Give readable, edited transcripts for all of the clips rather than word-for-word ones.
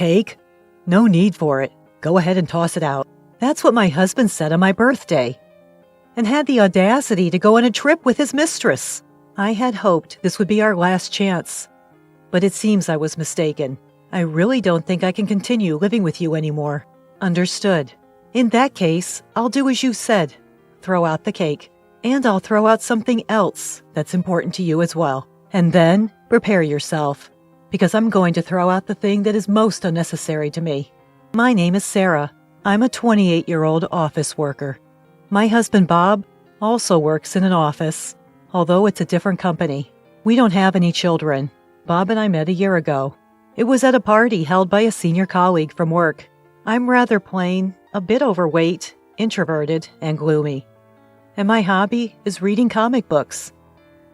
cake? No need for it. Go ahead and toss it out. That's what my husband said on my birthday. And had the audacity to go on a trip with his mistress. I had hoped this would be our last chance. But it seems I was mistaken. I really don't think I can continue living with you anymore. Understood. In that case, I'll do as you said. Throw out the cake. And I'll throw out something else that's important to you as well. And then, prepare yourself. Because I'm going to throw out the thing that is most unnecessary to me. My name is Sarah. I'm a 28-year-old office worker. My husband Bob also works in an office, although it's a different company. We don't have any children. Bob and I met a year ago. It was at a party held by a senior colleague from work. I'm rather plain, a bit overweight, introverted, and gloomy. And my hobby is reading comic books.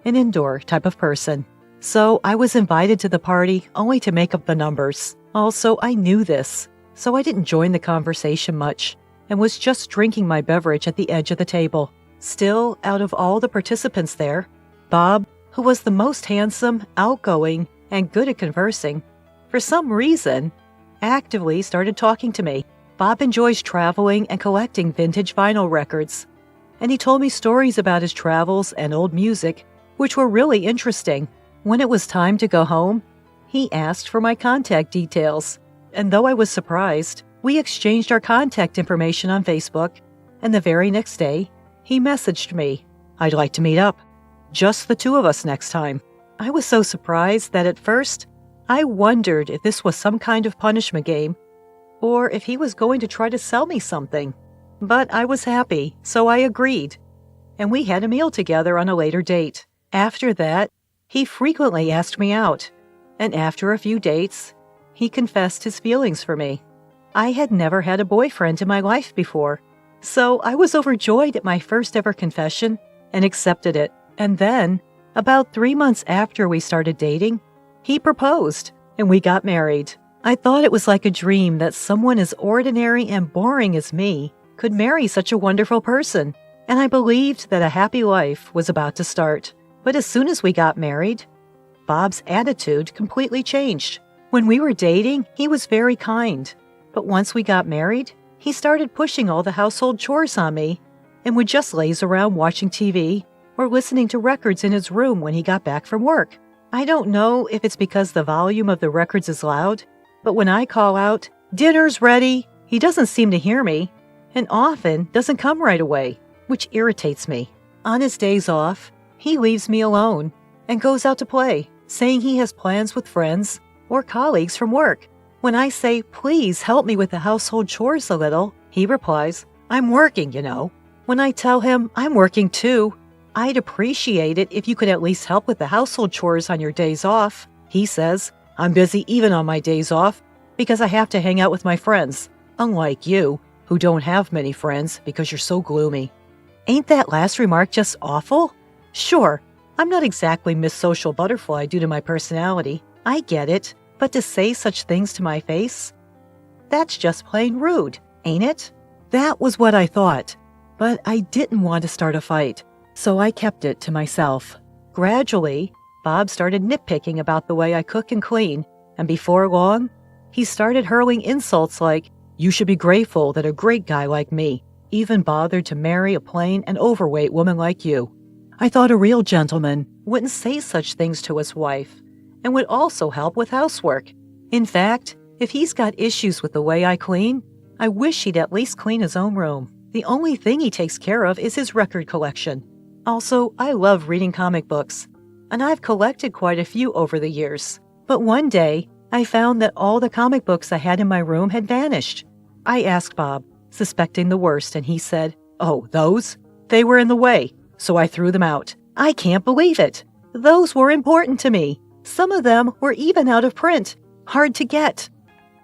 An indoor type of person. So I was invited to the party only to make up the numbers. Also, I knew this, so I didn't join the conversation much and was just drinking my beverage at the edge of the table. Still, out of all the participants there, Bob, who was the most handsome, outgoing, and good at conversing, for some reason, actively started talking to me. Bob enjoys traveling and collecting vintage vinyl records, and he told me stories about his travels and old music, which were really interesting. When it was time to go home, he asked for my contact details, and though I was surprised, we exchanged our contact information on Facebook, and the very next day, he messaged me, "I'd like to meet up. Just the two of us next time." I was so surprised that at first, I wondered if this was some kind of punishment game, or if he was going to try to sell me something. But I was happy, so I agreed, and we had a meal together on a later date. After that, he frequently asked me out, and after a few dates, he confessed his feelings for me. I had never had a boyfriend in my life before, so I was overjoyed at my first ever confession and accepted it. And then, about 3 months after we started dating, he proposed, and we got married. I thought it was like a dream that someone as ordinary and boring as me could marry such a wonderful person, and I believed that a happy life was about to start. But as soon as we got married, Bob's attitude completely changed. When we were dating, he was very kind, but once we got married, he started pushing all the household chores on me and would just laze around watching TV or listening to records in his room when he got back from work. I don't know if it's because the volume of the records is loud, but when I call out, "Dinner's ready," he doesn't seem to hear me, and often doesn't come right away, which irritates me. On his days off, he leaves me alone and goes out to play, saying he has plans with friends or colleagues from work. When I say, "Please help me with the household chores a little," he replies, "I'm working, you know." When I tell him I'm working too, "I'd appreciate it if you could at least help with the household chores on your days off," he says, "I'm busy even on my days off because I have to hang out with my friends, unlike you, who don't have many friends because you're so gloomy." Ain't that last remark just awful? Sure, I'm not exactly Miss Social Butterfly due to my personality. I get it, but to say such things to my face? That's just plain rude, ain't it? That was what I thought, but I didn't want to start a fight, so I kept it to myself. Gradually, Bob started nitpicking about the way I cook and clean, and before long, he started hurling insults like, "You should be grateful that a great guy like me even bothered to marry a plain and overweight woman like you." I thought a real gentleman wouldn't say such things to his wife and would also help with housework. In fact, if he's got issues with the way I clean, I wish he'd at least clean his own room. The only thing he takes care of is his record collection. Also, I love reading comic books, and I've collected quite a few over the years. But one day, I found that all the comic books I had in my room had vanished. I asked Bob, suspecting the worst, and he said, "Oh, those? They were in the way, so I threw them out." I can't believe it. Those were important to me. Some of them were even out of print, hard to get.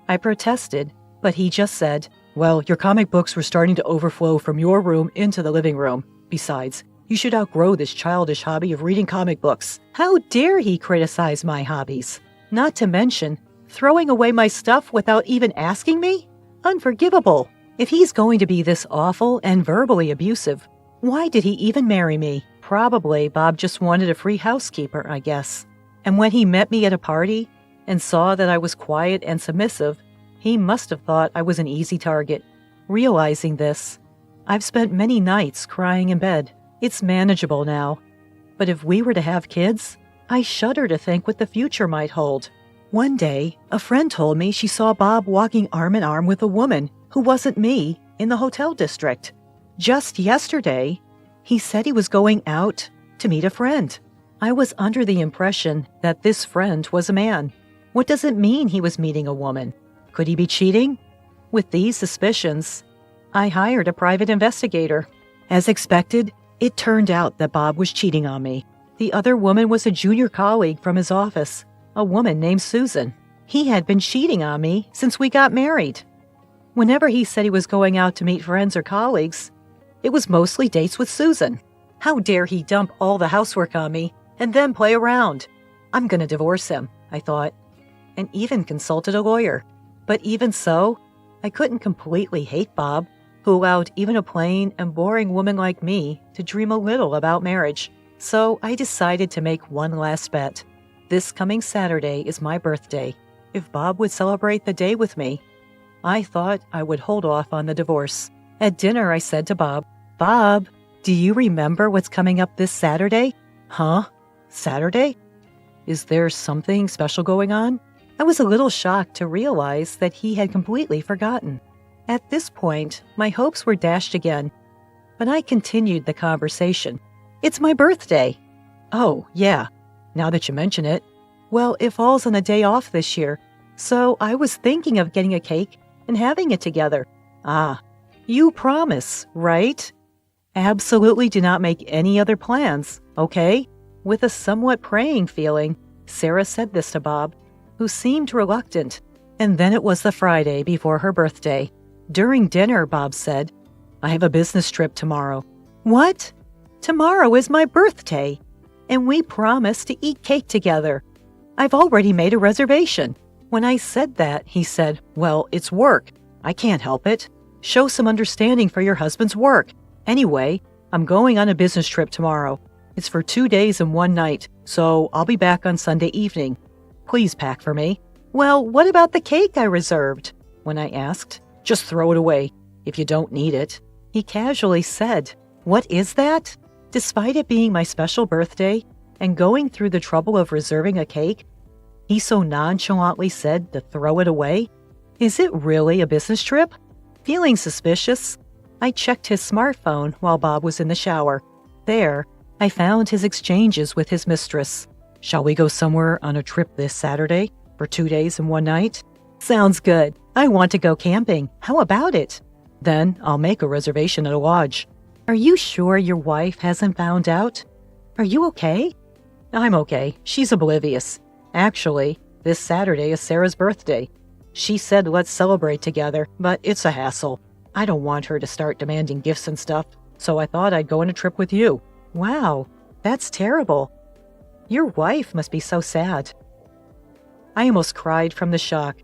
I protested, but he just said, "Well, your comic books were starting to overflow from your room into the living room. Besides, you should outgrow this childish hobby of reading comic books." How dare he criticize my hobbies? Not to mention, throwing away my stuff without even asking me? Unforgivable. If he's going to be this awful and verbally abusive, why did he even marry me? Probably Bob just wanted a free housekeeper, I guess. And when he met me at a party and saw that I was quiet and submissive, He must have thought I was an easy target. Realizing this, I've spent many nights crying in bed. It's manageable now. But if we were to have kids, I shudder to think what the future might hold. One day, a friend told me she saw Bob walking arm in arm with a woman who wasn't me in the hotel district. Just yesterday, he said he was going out to meet a friend. I was under the impression that this friend was a man. What does it mean he was meeting a woman? Could he be cheating? With these suspicions, I hired a private investigator. As expected, it turned out that Bob was cheating on me. The other woman was a junior colleague from his office, a woman named Susan. He had been cheating on me since we got married. Whenever he said he was going out to meet friends or colleagues, it was mostly dates with Susan. How dare he dump all the housework on me and then play around? I'm going to divorce him, I thought, and even consulted a lawyer. But even so, I couldn't completely hate Bob, who allowed even a plain and boring woman like me to dream a little about marriage. So I decided to make one last bet. This coming Saturday is my birthday. If Bob would celebrate the day with me, I thought I would hold off on the divorce. At dinner, I said to Bob, "Bob, do you remember what's coming up this Saturday?" "Huh? Saturday? Is there something special going on?" I was a little shocked to realize that he had completely forgotten. At this point, my hopes were dashed again, but I continued the conversation. "It's my birthday." "Oh, yeah, now that you mention it. Well, it falls on a day off this year, so I was thinking of getting a cake and having it together." "Ah, you promise, right?" "Absolutely do not make any other plans, okay?" With a somewhat praying feeling, Sarah said this to Bob, who seemed reluctant. And then it was the Friday before her birthday. During dinner, Bob said, "I have a business trip tomorrow." "What? Tomorrow is my birthday, and we promised to eat cake together. I've already made a reservation." When I said that, he said, "Well, it's work. I can't help it. Show some understanding for your husband's work. Anyway, I'm going on a business trip tomorrow. It's for 2 days and 1 night, so I'll be back on Sunday evening. Please pack for me." "Well, what about the cake I reserved?" When I asked, "Just throw it away if you don't need it." He casually said, "What is that?" Despite it being my special birthday and going through the trouble of reserving a cake, he so nonchalantly said to throw it away. Is it really a business trip? Feeling suspicious, I checked his smartphone while Bob was in the shower. There, I found his exchanges with his mistress. "Shall we go somewhere on a trip this Saturday for 2 days and 1 night?" "Sounds good. I want to go camping. How about it?" "Then I'll make a reservation at a lodge." "Are you sure your wife hasn't found out? Are you okay?" "I'm okay. She's oblivious. Actually, this Saturday is Sarah's birthday. She said let's celebrate together, but it's a hassle. I don't want her to start demanding gifts and stuff, so I thought I'd go on a trip with you." "Wow, that's terrible. Your wife must be so sad." I almost cried from the shock,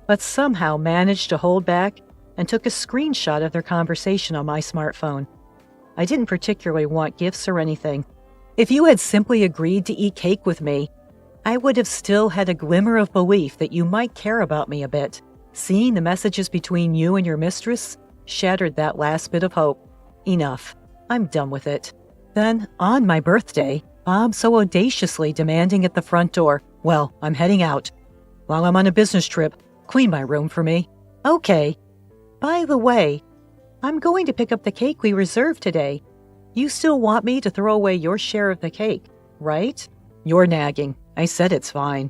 but somehow managed to hold back and took a screenshot of their conversation on my smartphone. I didn't particularly want gifts or anything. If you had simply agreed to eat cake with me, I would have still had a glimmer of belief that you might care about me a bit. Seeing the messages between you and your mistress shattered that last bit of hope. Enough. I'm done with it. Then, on my birthday, Bob so audaciously demanding at the front door, "Well, I'm heading out. While I'm on a business trip, clean my room for me." "Okay. By the way, I'm going to pick up the cake we reserved today. You still want me to throw away your share of the cake, right?" "You're nagging. I said it's fine."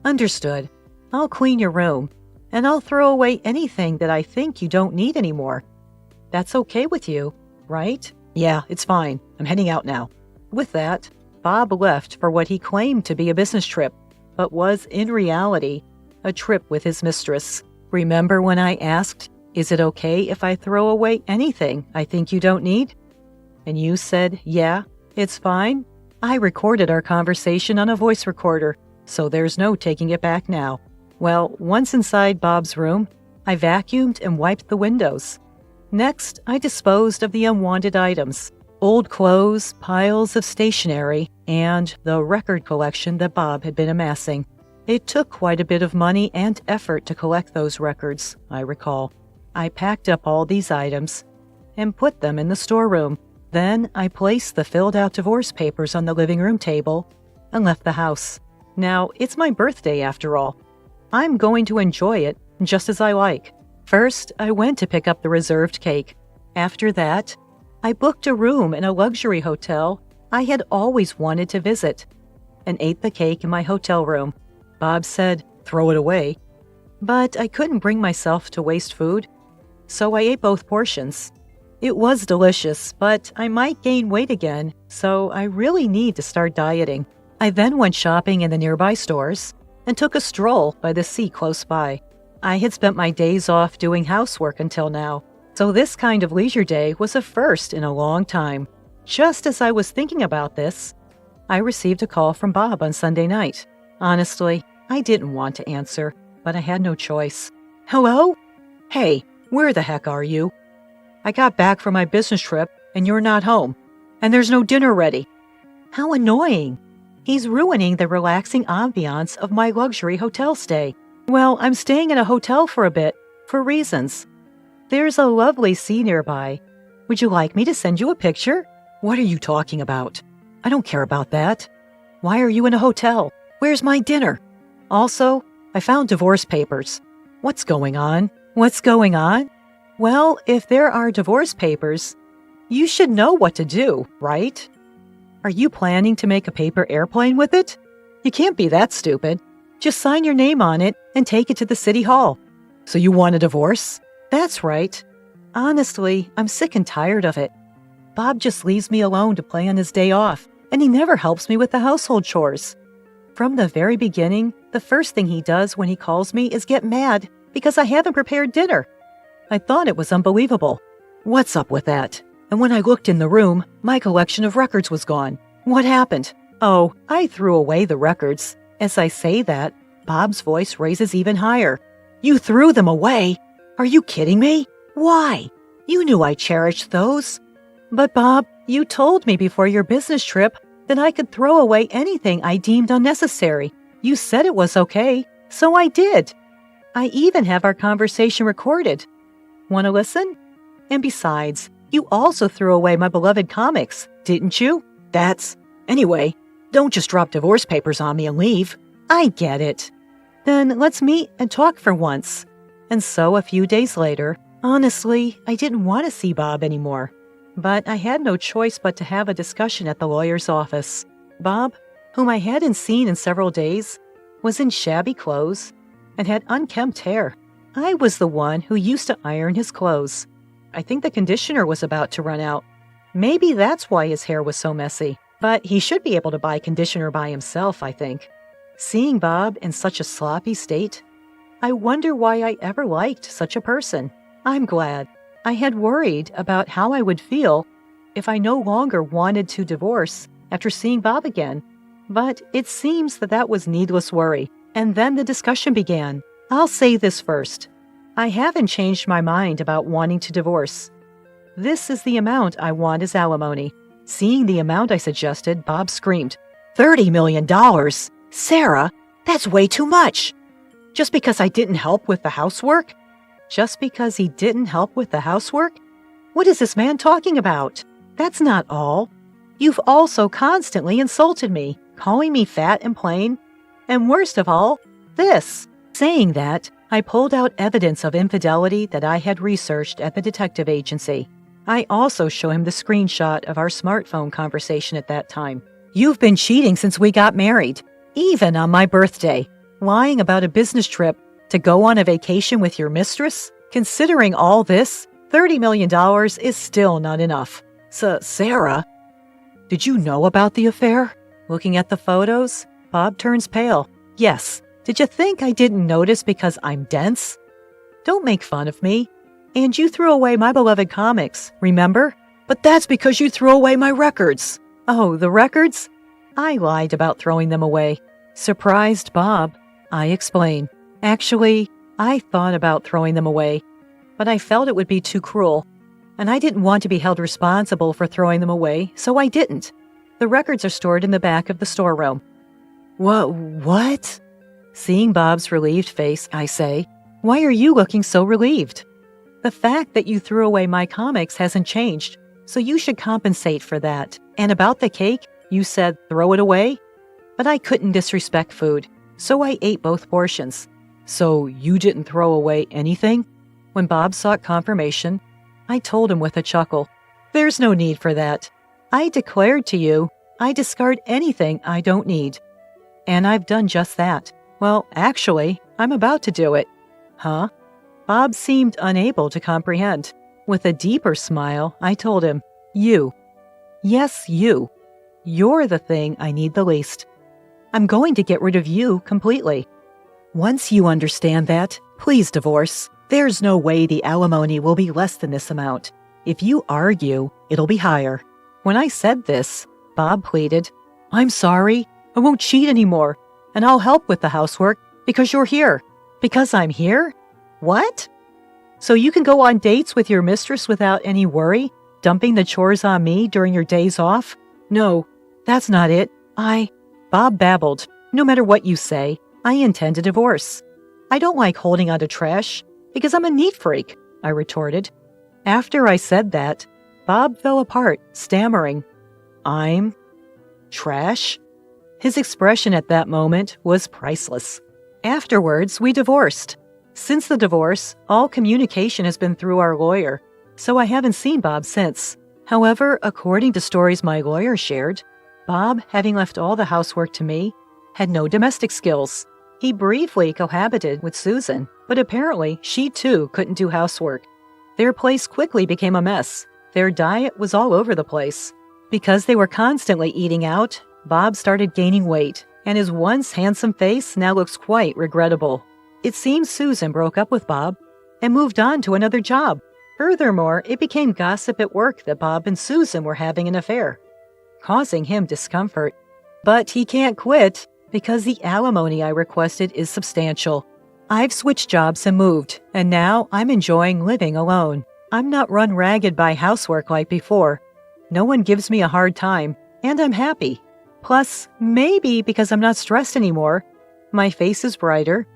"Understood. I'll clean your room, and I'll throw away anything that I think you don't need anymore. That's okay with you, right?" "Yeah, it's fine. I'm heading out now." With that, Bob left for what he claimed to be a business trip, but was in reality a trip with his mistress. Remember when I asked, "Is it okay if I throw away anything I think you don't need?" And you said, "Yeah, it's fine"? I recorded our conversation on a voice recorder, so there's no taking it back now. Well, once inside Bob's room, I vacuumed and wiped the windows. Next, I disposed of the unwanted items. Old clothes, piles of stationery, and the record collection that Bob had been amassing. It took quite a bit of money and effort to collect those records, I recall. I packed up all these items and put them in the storeroom. Then I placed the filled-out divorce papers on the living room table and left the house. Now, it's my birthday after all. I'm going to enjoy it just as I like. First, I went to pick up the reserved cake. After that, I booked a room in a luxury hotel I had always wanted to visit and ate the cake in my hotel room. Bob said, "Throw it away." But I couldn't bring myself to waste food, so I ate both portions. It was delicious, but I might gain weight again, so I really need to start dieting. I then went shopping in the nearby stores and took a stroll by the sea close by. I had spent my days off doing housework until now, so this kind of leisure day was a first in a long time. Just as I was thinking about this, I received a call from Bob on Sunday night. Honestly, I didn't want to answer, but I had no choice. "Hello? Hey, where the heck are you? I got back from my business trip and you're not home, and there's no dinner ready." How annoying. He's ruining the relaxing ambiance of my luxury hotel stay. Well, I'm staying in a hotel for a bit, for reasons. There's a lovely sea nearby. Would you like me to send you a picture? What are you talking about? I don't care about that. Why are you in a hotel? Where's my dinner? Also, I found divorce papers. What's going on? What's going on? Well, if there are divorce papers, you should know what to do, right? Are you planning to make a paper airplane with it? You can't be that stupid. Just sign your name on it and take it to the city hall. So you want a divorce? That's right. Honestly, I'm sick and tired of it. Bob just leaves me alone to play on his day off, and he never helps me with the household chores. From the very beginning, the first thing he does when he calls me is get mad because I haven't prepared dinner. I thought it was unbelievable. What's up with that? And when I looked in the room, my collection of records was gone. What happened? Oh, I threw away the records. As I say that, Bob's voice raises even higher. You threw them away? Are you kidding me? Why? You knew I cherished those. But Bob, you told me before your business trip that I could throw away anything I deemed unnecessary. You said it was okay, so I did. I even have our conversation recorded. Want to listen? And besides, you also threw away my beloved comics, didn't you? Anyway, don't just drop divorce papers on me and leave. I get it. Then let's meet and talk for once. And so a few days later, honestly, I didn't want to see Bob anymore. But I had no choice but to have a discussion at the lawyer's office. Bob, whom I hadn't seen in several days, was in shabby clothes and had unkempt hair. I was the one who used to iron his clothes. I think the conditioner was about to run out. Maybe that's why his hair was so messy. But he should be able to buy conditioner by himself, I think. Seeing Bob in such a sloppy state, I wonder why I ever liked such a person. I'm glad. I had worried about how I would feel if I no longer wanted to divorce after seeing Bob again. But it seems that was needless worry. And then the discussion began. I'll say this first. I haven't changed my mind about wanting to divorce. This is the amount I want as alimony. Seeing the amount I suggested, Bob screamed, $30 million? Sarah, that's way too much. Just because I didn't help with the housework? Just because he didn't help with the housework? What is this man talking about? That's not all. You've also constantly insulted me, calling me fat and plain. And worst of all, this. Saying that, I pulled out evidence of infidelity that I had researched at the detective agency. I also show him the screenshot of our smartphone conversation at that time. You've been cheating since we got married, even on my birthday. Lying about a business trip to go on a vacation with your mistress? Considering all this, $30 million is still not enough. So, Sarah, did you know about the affair? Looking at the photos, Bob turns pale. Yes. Did you think I didn't notice because I'm dense? Don't make fun of me. And you threw away my beloved comics, remember? But that's because you threw away my records. Oh, the records? I lied about throwing them away. Surprised Bob, I explain. Actually, I thought about throwing them away, but I felt it would be too cruel, and I didn't want to be held responsible for throwing them away, so I didn't. The records are stored in the back of the storeroom. What? Seeing Bob's relieved face, I say, "Why are you looking so relieved?" "The fact that you threw away my comics hasn't changed, so you should compensate for that. And about the cake, you said throw it away?" But I couldn't disrespect food, so I ate both portions. "So you didn't throw away anything?" When Bob sought confirmation, I told him with a chuckle, "There's no need for that. I declared to you, I discard anything I don't need. And I've done just that. Well, actually, I'm about to do it." "Huh?" Bob seemed unable to comprehend. With a deeper smile, I told him, "You. Yes, you. You're the thing I need the least. I'm going to get rid of you completely. Once you understand that, please divorce. There's no way the alimony will be less than this amount. If you argue, it'll be higher." When I said this, Bob pleaded, "I'm sorry. I won't cheat anymore, and I'll help with the housework because you're here." "Because I'm here? What? So you can go on dates with your mistress without any worry, dumping the chores on me during your days off?" "No, that's not it. Bob babbled, "No matter what you say, I intend a divorce. I don't like holding on to trash because I'm a neat freak," I retorted. After I said that, Bob fell apart, stammering, "I'm trash?" His expression at that moment was priceless. Afterwards, we divorced. Since the divorce, all communication has been through our lawyer, so I haven't seen Bob since. However, according to stories my lawyer shared, Bob, having left all the housework to me, had no domestic skills. He briefly cohabited with Susan, but apparently she too couldn't do housework. Their place quickly became a mess. Their diet was all over the place. Because they were constantly eating out, Bob started gaining weight, and his once handsome face now looks quite regrettable. It seems Susan broke up with Bob and moved on to another job. Furthermore, it became gossip at work that Bob and Susan were having an affair, causing him discomfort. But he can't quit because the alimony I requested is substantial. I've switched jobs and moved, and now I'm enjoying living alone. I'm not run ragged by housework like before. No one gives me a hard time, and I'm happy. Plus, maybe because I'm not stressed anymore, my face is brighter,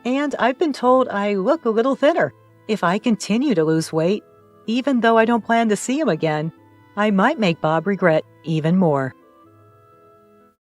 and I've been told I look a little thinner. If I continue to lose weight, even though I don't plan to see him again, I might make Bob regret even more.